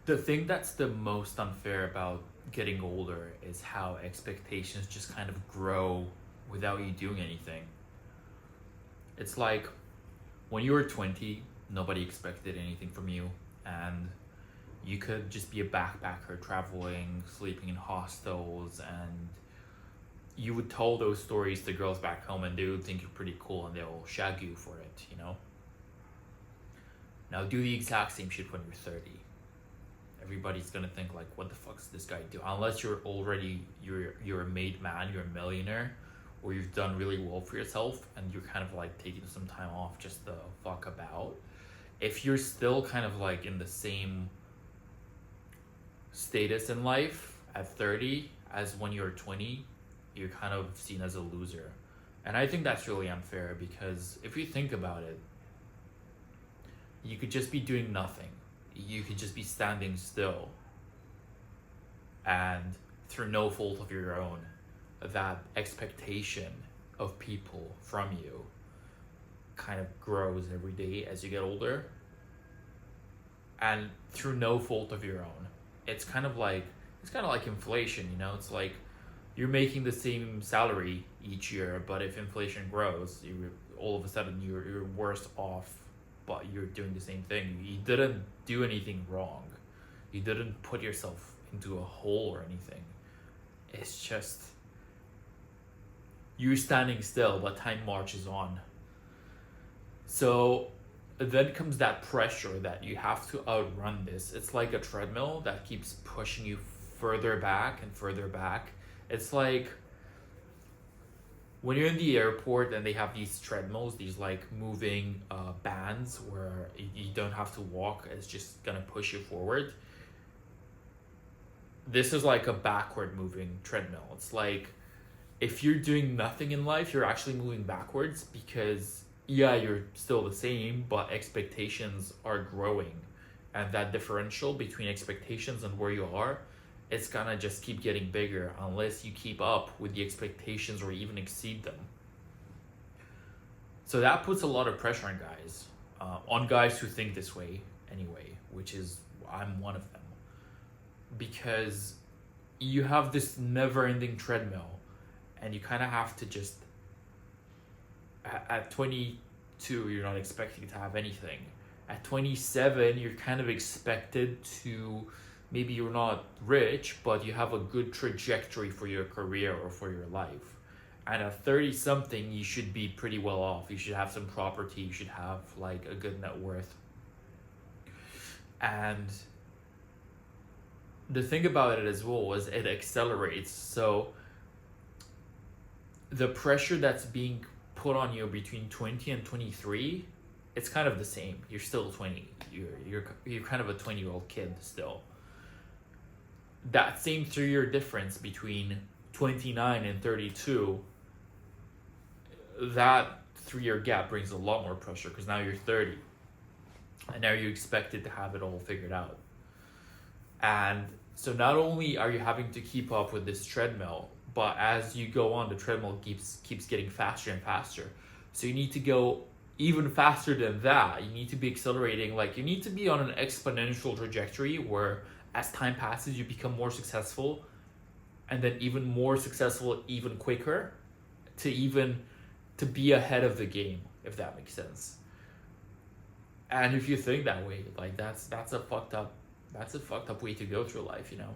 The thing that's the most unfair about getting older is how expectations just kind of grow without you doing anything. It's like when you were 20, nobody expected anything from you, and you could just be a backpacker traveling, sleeping in hostels, and you would tell those stories to girls back home and they would think you're pretty cool and they'll shag you for it, you know? Now do the exact same shit when you're 30. Everybody's gonna think like, what the fuck's this guy do? Unless you're a made man, you're a millionaire, or you've done really well for yourself and you're kind of like taking some time off just to fuck about. If you're still kind of like in the same status in life at 30 as when you're 20, you're kind of seen as a loser. And I think that's really unfair because if you think about it, you could just be doing nothing. You could just be standing still. And through no fault of your own, that expectation of people from you kind of grows every day as you get older. And through no fault of your own. It's kind of like inflation, you know? It's like you're making the same salary each year, but if inflation grows, you all of a sudden you're worse off, but you're doing the same thing. You didn't do anything wrong. You didn't put yourself into a hole or anything. It's just you're standing still, but time marches on. So then comes that pressure that you have to outrun this. It's like a treadmill that keeps pushing you further back and further back. It's like when you're in the airport and they have these treadmills, these like moving bands where you don't have to walk, it's just gonna push you forward. This is like a backward moving treadmill. It's like if you're doing nothing in life, you're actually moving backwards because yeah, you're still the same, but expectations are growing. And that differential between expectations and where you are, it's gonna just keep getting bigger unless you keep up with the expectations or even exceed them. So that puts a lot of pressure on guys who think this way anyway, which is, I'm one of them. Because you have this never-ending treadmill and you kind of have to just at 22 you're not expecting to have anything. At 27 you're kind of expected to, maybe you're not rich but you have a good trajectory for your career or for your life. And at 30 something you should be pretty well off. You should have some property, you should have like a good net worth. And the thing about it as well is it accelerates. So the pressure that's being put on you between 20 and 23, it's kind of the same. You're still 20. You're kind of a 20-year-old kid still. That same 3-year difference between 29 and 32, that 3-year gap brings a lot more pressure because now you're 30. And now you're expected to have it all figured out. And so not only are you having to keep up with this treadmill, but as you go on, the treadmill keeps getting faster and faster. So you need to go even faster than that. You need to be accelerating, like you need to be on an exponential trajectory where as time passes, you become more successful and then even more successful, even quicker to be ahead of the game, if that makes sense. And if you think that way, like that's a fucked up way to go through life, you know?